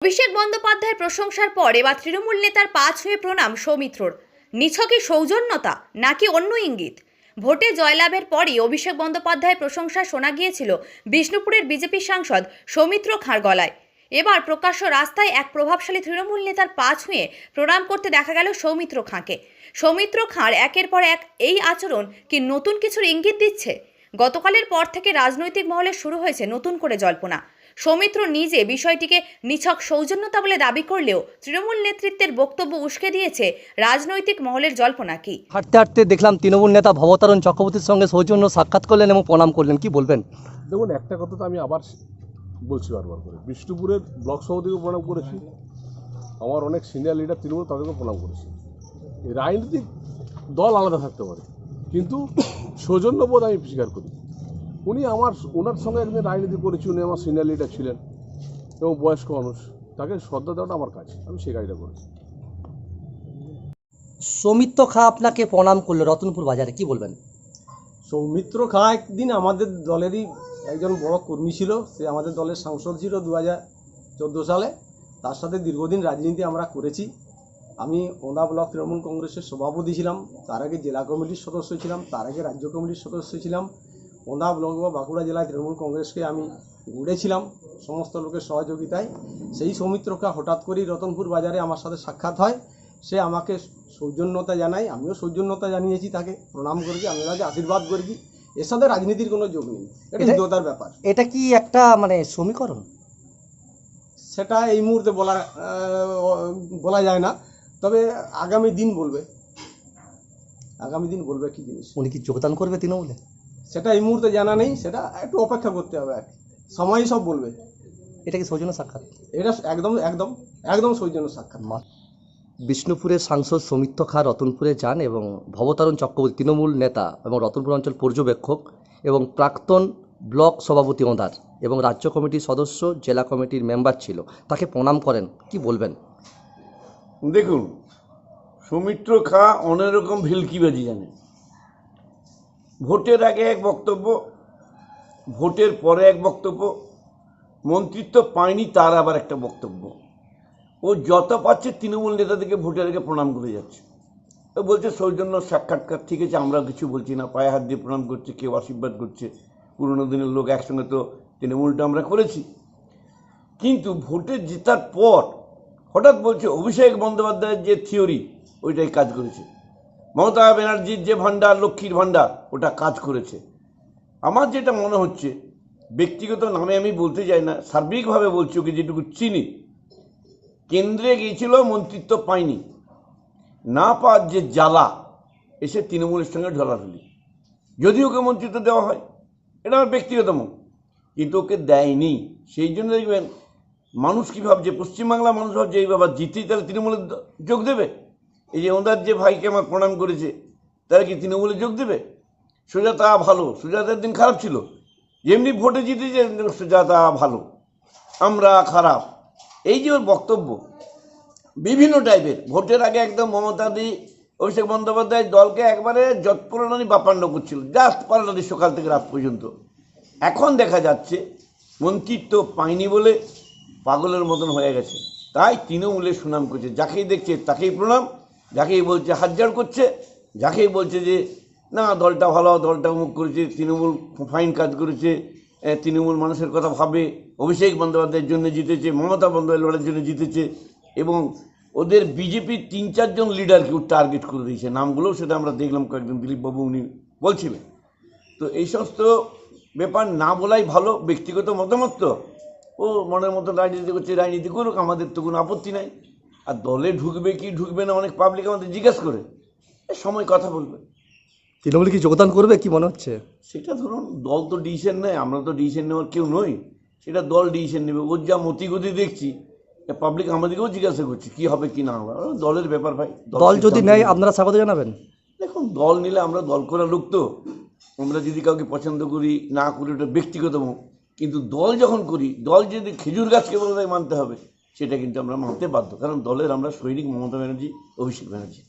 অভিষেক বন্দ্যোপাধ্যায়ের প্রশংসার পর এবার তৃণমূল নেতার পা ছুঁয়ে প্রণাম সৌমিত্রর। নিছকই সৌজন্যতা নাকি অন্য ইঙ্গিত? ভোটে জয়লাভের পরই অভিষেক বন্দ্যোপাধ্যায়ের প্রশংসা শোনা গিয়েছিল বিষ্ণুপুরের বিজেপি সাংসদ সৌমিত্র খাঁর গলায়। এবার প্রকাশ্য রাস্তায় এক প্রভাবশালী তৃণমূল নেতার পা ছুঁয়ে প্রণাম করতে দেখা গেল সৌমিত্র খাঁকে। সৌমিত্র খাঁর একের পর এক এই আচরণ কি নতুন কিছুর ইঙ্গিত দিচ্ছে? গতকালের পর থেকে রাজনৈতিক মহলে শুরু হয়েছে নতুন করে জল্পনা। সৌমিত্র নিজে বিষয়টিকে নিছক সৌজন্যতা বলে দাবি করলেও তৃণমূল নেতৃত্বের বক্তব্য উস্কে দিয়েছে রাজনৈতিক মহলের জল্পনা কি। হাঁটতে হাঁটতে দেখলাম তৃণমূল নেতা ভবতারণ চক্রবর্তীর সঙ্গে সৌজন্য সাক্ষাৎ করলেন এবং প্রণাম করলেন, কি বলবেন? দেখুন, একটা কথা তো আমি আবার বলছি বারবার করে, বিষ্ণুপুরের ব্লক সভাপতিকে প্রণাম করেছি, আমার অনেক সিনিয়র লিডার তৃণমূল তাদেরকে প্রণাম করেছি। এই রাজনৈতিক দল আলাদা থাকতে পারে, কিন্তু সৌজন্যবোধ আমি স্বীকার করি। ওনার সঙ্গে একদিন রাজনীতি করেছি, উনি আমার সিনিয়র লিডার ছিলেন এবং বয়স্ক মানুষ, তাকে শ্রদ্ধা দেওয়াটা আমার কাজ, আমি সেই কাজটা করেছি। সৌমিত্র খাঁ আপনাকে প্রণাম করলো রতনপুর বাজারে, কি বলবেন? সৌমিত্র খাঁ একদিন আমাদের দলেরই একজন বড় কর্মী ছিল, সে আমাদের দলের সাংসদ ছিল 2014 সালে। তার সাথে দীর্ঘদিন রাজনীতি আমরা করেছি। আমি ওন্দা ব্লক তৃণমূল কংগ্রেসের সভাপতি ছিলাম, তার আগে জেলা কমিটির সদস্য ছিলাম, তার আগে রাজ্য কমিটির সদস্য ছিলাম। ওন্দা ব্লক বা বাঁকুড়া জেলায় তৃণমূল কংগ্রেসকে আমি গড়েছিলাম সমস্ত লোকের সহযোগিতায়। সেই সৌমিত্র খাঁ হঠাৎ করেই রতনপুর বাজারে আমার সাথে সাক্ষাৎ হয়। সে আমাকে সৌজন্যতা জানায়, আমিও সৌজন্যতা জানিয়েছি, তাকে প্রণাম করেছি, আমি তাকে আশীর্বাদ করেছি। এর সাথে রাজনীতির কোনো যোগ নেই, এটা হৃদয়তার ব্যাপার। এটা কি একটা সমীকরণ? সেটা এই মুহূর্তে বলা যায় না, তবে আগামী দিন বলবে কি জিনিস। উনি কি যোগদান করবে তৃণমূলে? সেটা এই মুহূর্তে জানা নেই, সেটা একটু অপেক্ষা করতে হবে, আর সময়ই সব বলবে। এটা কি সৌজন্য সাক্ষাৎ? এটা একদম একদম একদম সৌজন্য সাক্ষাৎ। বিষ্ণুপুরের সাংসদ সৌমিত্র খাঁ রতনপুরে যান এবং ভবতারণ চক্রবর্তী তৃণমূল নেতা এবং রতনপুর অঞ্চল পর্যবেক্ষক এবং প্রাক্তন ব্লক সভাপতি ওঁদার এবং রাজ্য কমিটির সদস্য, জেলা কমিটির মেম্বার ছিল, তাকে প্রণাম করেন, কি বলবেন? দেখুন, সৌমিত্র খাঁ অনেক রকম ভেলকিবাজি জানে। ভোটের আগে এক বক্তব্য, ভোটের পরে এক বক্তব্য, মন্ত্রিত্ব পায়নি তার আবার একটা বক্তব্য। ও যত পাচ্ছে তৃণমূল নেতাদেরকে ভোটের আগে প্রণাম করে যাচ্ছে। ও বলছে সৌজন্য সাক্ষাৎকার, ঠিক আছে, আমরা কিছু বলছি না, পায়ে হাত দিয়ে প্রণাম করছে, কেউ আশীর্বাদ করছে। পুরনো দিনের লোক, একসঙ্গে তো তৃণমূলটা আমরা করেছি। কিন্তু ভোটে জেতার পর হঠাৎ বলছে অভিষেক বন্দ্যোপাধ্যায়ের যে থিওরি ওইটাই কাজ করেছে, মমতা ব্যানার্জির যে ভাণ্ডার, লক্ষ্মীর ভাণ্ডার, ওটা কাজ করেছে। আমার যেটা মনে হচ্ছে, ব্যক্তিগত নামে আমি বলতে চাই না, সার্বিকভাবে বলছি, ওকে যেটুকু চিনি, কেন্দ্রে গিয়েছিল, মন্ত্রিত্ব পায়নি, না পাওয়ার যে জ্বালা, এসে তৃণমূলের সঙ্গে ঢলাঢলি। যদি ওকে মন্ত্রিত্ব দেওয়া হয়, এটা আমার ব্যক্তিগত মত, কিন্তু ওকে দেয়নি। সেই জন্য দেখবেন মানুষ কী ভাবছে, পশ্চিমবাংলার মানুষ ভাবছে এই বাবা জিতেই তাহলে তৃণমূলে যোগ দেবে। এই যে ওনার যে ভাইকে আমার প্রণাম করেছে, তারা কি তৃণমূলে যোগ দেবে? সুজাতা ভালো, সুজাতার দিন খারাপ ছিল, যেমনি ভোটে জিতেছে সুজাতা ভালো, আমরা খারাপ। এই যে ওর বক্তব্য বিভিন্ন টাইপের, ভোটের আগে একদম মমতাদি অভিষেক বন্দ্যোপাধ্যায় দলকে একবারে যৎপরাণী বাপান্ন করছিল, জাস্ট পাল্টানি সকাল থেকে রাত পর্যন্ত। এখন দেখা যাচ্ছে মন্ত্রিত্ব পায়নি বলে পাগলের মতন হয়ে গেছে, তাই তৃণমূলের সুনাম করছে। যাকেই দেখছে তাকেই প্রণাম, যাকেই বলছে হাতঝাড় করছে, যাকেই বলছে যে না দলটা ভালো, দলটা মুখ করেছে, তৃণমূল ফাইন কাজ করেছে, তৃণমূল মানুষের কথা ভাবে, অভিষেক বন্দ্যোপাধ্যায়ের জন্য জিতেছে, মমতা বন্দ্যোপাধ্যায় লড়াইয়ের জন্য জিতেছে। এবং ওদের বিজেপির 3-4 জন লিডারকে টার্গেট করে দিয়েছে, নামগুলোও সেটা আমরা দেখলাম, কয়েকজন দিলীপবাবু উনি বলছিলেন। তো এই সমস্ত ব্যাপার না বলাই ভালো, ব্যক্তিগত মতামত তো, ও মনের মতো রাজনীতি করছে, রাজনীতি করুক, আমাদের তো কোনো আপত্তি নাই। আর দলে ঢুকবে কি ঢুকবে না অনেক পাবলিক আমাদের জিজ্ঞাসা করে, সময় কথা বলবে। তৃণমূলে কি যোগদান করবে, কি মনে হচ্ছে? সেটা ধরুন, দল তো ডিসিশন নেয়, আমরা তো ডিসিশন নেওয়ার কেউ নই, সেটা দল ডিসিশন নেবে। ওর যা মতিগতি দেখছি, পাবলিক আমাদেরকেও জিজ্ঞাসা করছে কি হবে কি না হবে, দলের ব্যাপার ভাই। দল যদি নেয় আপনারা স্বাগত জানাবেন? দেখুন, দল নিলে, আমরা দল করার লোক তো, আমরা যদি কাউকে পছন্দ করি না করি ওটা ব্যক্তিগত মুখ, কিন্তু দল যখন করি, দল যদি খেজুর গাছকে বলে মানতে হবে, সেটা কিন্তু আমরা মানতে বাধ্য, কারণ দলের আমরা সৈনিক মমতা ব্যানার্জি, অভিষেক ব্যানার্জি।